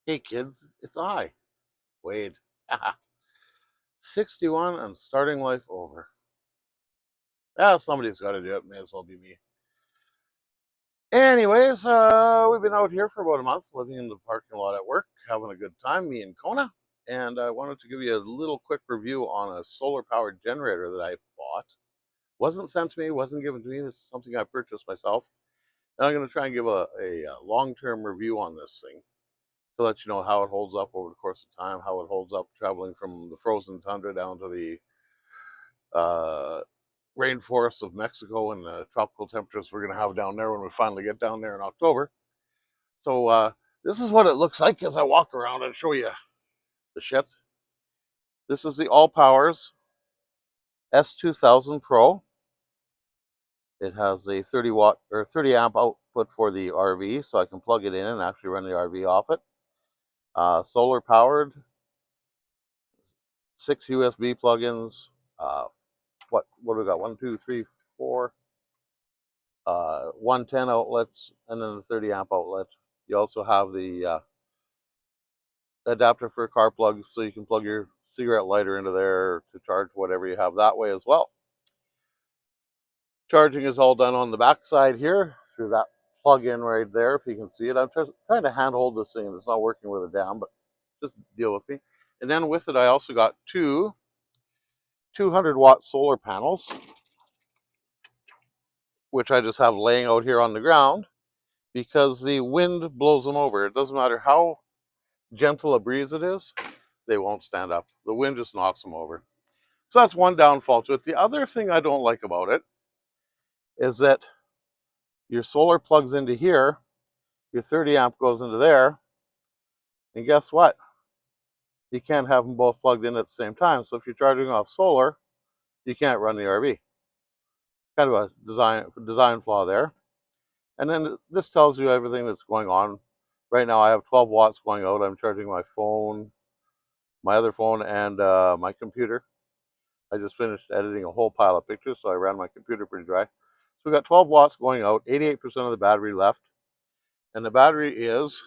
Hey kids, it's I, Wade. 61 and starting life over. Yeah, somebody's got to do it. May as well be me. Anyways, we've been out here for about a month, living in the parking lot at work, having a good time, me and Kona. And I wanted to give you a little quick review on a solar-powered generator that I bought. Wasn't sent to me, wasn't given to me. This is something I purchased myself. And I'm going to try and give a long-term review on this thing to let you know how it holds up over the course of time, how it holds up traveling from the frozen tundra down to the uh, rainforests of Mexico and the tropical temperatures we're going to have down there when we finally get down there in October. So this is what it looks like as I walk around and show you the shit. This is the ALLPOWERS S2000 Pro. It has a 30 watt or 30 amp output for the RV, so I can plug it in and actually run the RV off it. Solar powered, 6 USB plugins. What do we got? 1, 2, 3, 4. 110 outlets, and then the 30 amp outlet. You also have the adapter for car plugs, so you can plug your cigarette lighter into there to charge whatever you have that way as well. Charging is all done on the back side here through that plug-in right there, if you can see it. I'm trying to handhold this thing, and it's not working with it down, but just deal with me. And then with it, I also got two 200-watt solar panels, which I just have laying out here on the ground because the wind blows them over. It doesn't matter how gentle a breeze it is, they won't stand up. The wind just knocks them over. So that's one downfall to it. The other thing I don't like about it is that your solar plugs into here, your 30 amp goes into there, and guess what? You can't have them both plugged in at the same time. So if you're charging off solar, you can't run the RV. Kind of a design flaw there. And then this tells you everything that's going on. Right now I have 12 watts going out. I'm charging my phone, my other phone, and my computer. I just finished editing a whole pile of pictures, so I ran my computer pretty dry. So we got 12 watts going out, 88% of the battery left. And the battery is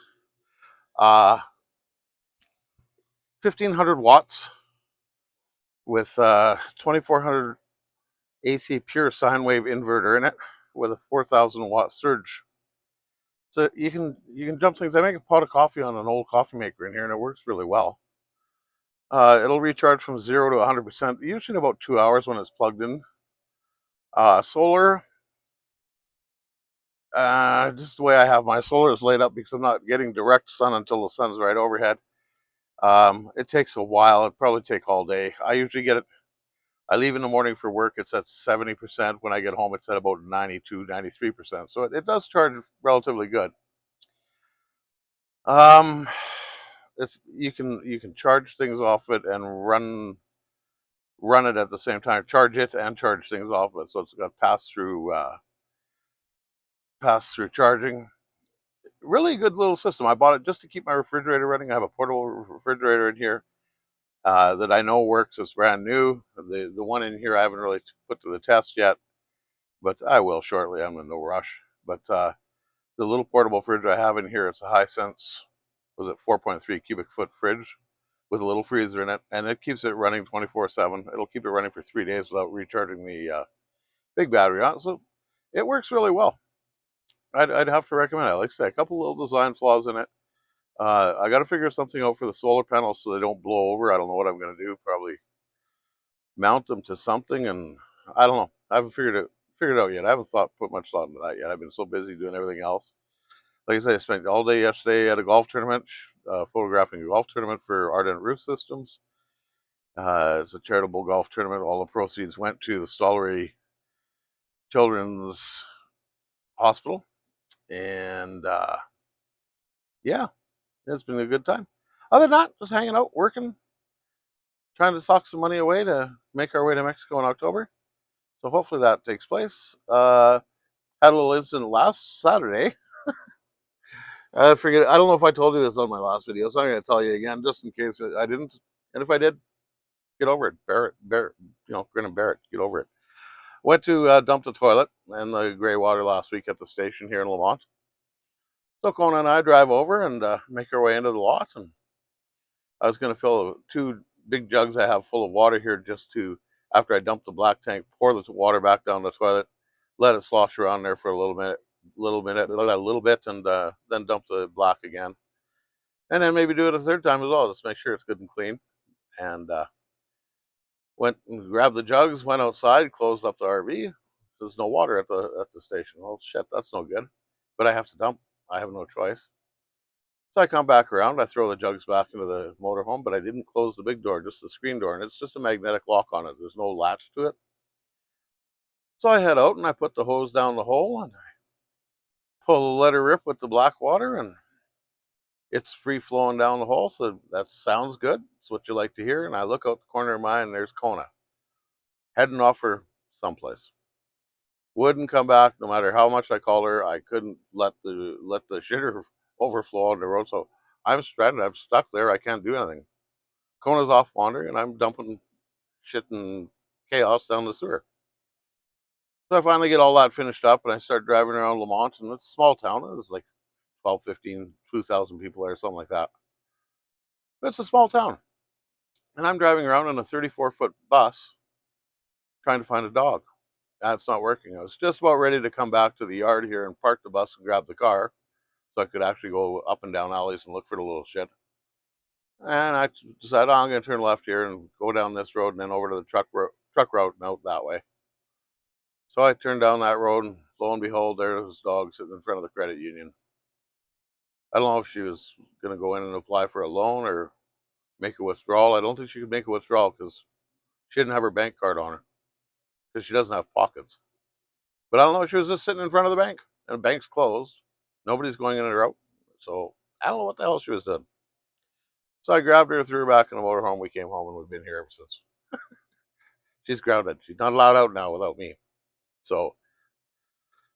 1,500 watts with 2,400 AC pure sine wave inverter in it with a 4,000 watt surge. So you can jump things. I make a pot of coffee on an old coffee maker in here, and it works really well. It'll recharge from 0 to 100%, usually in about 2 hours when it's plugged in. Solar, just the way I have my solar is laid up because I'm not getting direct sun until the sun's right overhead. It takes a while. It'd probably take all day. I usually get it. I leave in the morning for work. It's at 70%. When I get home, it's at about 92, 93%. So it does charge relatively good. You can charge things off it and run it at the same time. Charge it and charge things off it. So it's got pass through charging. Really good little system. I bought it just to keep my refrigerator running. I have a portable refrigerator in here that I know works. It's brand new. The one in here I haven't really put to the test yet, but I will shortly. I'm in no rush. But the little portable fridge I have in here, it's a Hisense, was it 4.3 cubic foot fridge with a little freezer in it, and it keeps it running 24/7. It'll keep it running for 3 days without recharging the big battery on it. So it works really well. I'd have to recommend it. Like I say, a couple little design flaws in it. I got to figure something out for the solar panels so they don't blow over. I don't know what I'm going to do. Probably mount them to something, and I don't know. I haven't figured it out yet. I haven't put much thought into that yet. I've been so busy doing everything else. Like I said, I spent all day yesterday at a golf tournament, photographing a golf tournament for Ardent Roof Systems. It's a charitable golf tournament. All the proceeds went to the Stollery Children's Hospital, and yeah, it's been a good time. Other than that, just hanging out, working, trying to sock some money away to make our way to Mexico in October. So hopefully that takes place. Had a little incident last Saturday. I forget. I don't know if I told you this on my last video, so I'm going to tell you again, just in case I didn't. And if I did, get over it. Bear it. Grin and bear it. Get over it. Went to dump the toilet and the gray water last week at the station here in Lamont. So Kona and I drive over and make our way into the lot, and I was going to fill two big jugs I have full of water here just to, after I dump the black tank, pour the water back down the toilet, let it slosh around there for a little bit, and then dump the black again, and then maybe do it a third time as well, just make sure it's good and clean. And went and grabbed the jugs, went outside, closed up the RV. There's no water at the station. Well, shit, that's no good. But I have to dump. I have no choice. So I come back around. I throw the jugs back into the motorhome, but I didn't close the big door, just the screen door, and it's just a magnetic lock on it. There's no latch to it. So I head out and I put the hose down the hole and I pull the letter rip with the black water, and it's free flowing down the hole. So that sounds good. It's what you like to hear. And I look out the corner of my eye and there's Kona heading off for someplace. Wouldn't come back no matter how much I called her. I couldn't let the shitter overflow on the road. So I'm stranded. I'm stuck there. I can't do anything. Kona's off wandering, and I'm dumping shit and chaos down the sewer. So I finally get all that finished up, and I start driving around Lamont, and it's a small town. There's like 12, 15, 2,000 people there, something like that. But it's a small town. And I'm driving around in a 34-foot bus trying to find a dog. That's not working. I was just about ready to come back to the yard here and park the bus and grab the car so I could actually go up and down alleys and look for the little shit. And I decided, oh, I'm going to turn left here and go down this road and then over to the truck route and out that way. So I turned down that road, and lo and behold, there was a dog sitting in front of the credit union. I don't know if she was going to go in and apply for a loan or make a withdrawal. I don't think she could make a withdrawal because she didn't have her bank card on her because she doesn't have pockets. But I don't know, she was just sitting in front of the bank, and the bank's closed. Nobody's going in or out. So I don't know what the hell she was doing. So I grabbed her, threw her back in the motorhome. We came home, and we've been here ever since. She's grounded. She's not allowed out now without me. So,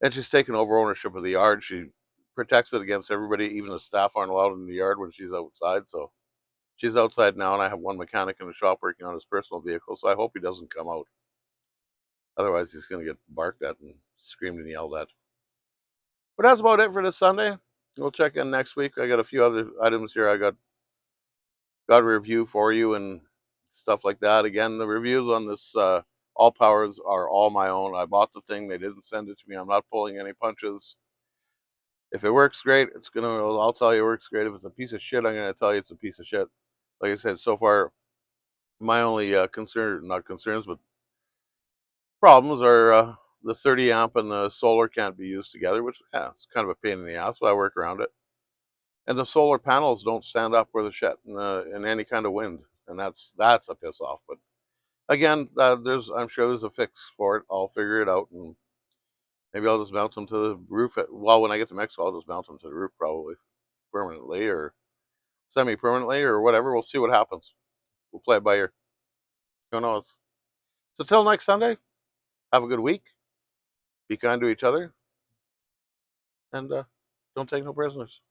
and she's taken over ownership of the yard. She protects it against everybody. Even the staff aren't allowed in the yard when she's outside. So she's outside now, and I have one mechanic in the shop working on his personal vehicle. So I hope he doesn't come out. Otherwise, he's going to get barked at and screamed and yelled at. But that's about it for this Sunday. We'll check in next week. I got a few other items here. I got a review for you and stuff like that. Again, the reviews on this All Powers are all my own. I bought the thing. They didn't send it to me. I'm not pulling any punches. If it works great, I'll tell you it works great. If it's a piece of shit, I'm gonna tell you it's a piece of shit. Like I said, so far, my only not concerns, but problems are the 30 amp and the solar can't be used together, which, yeah, it's kind of a pain in the ass, but I work around it. And the solar panels don't stand up where the shit in any kind of wind, and that's a piss off. But again, I'm sure there's a fix for it. I'll figure it out, and maybe I'll just mount them to the roof. Well, when I get to Mexico, I'll just mount them to the roof probably permanently or semi-permanently or whatever. We'll see what happens. We'll play it by ear. Who knows? So till next Sunday, have a good week. Be kind to each other, and don't take no prisoners.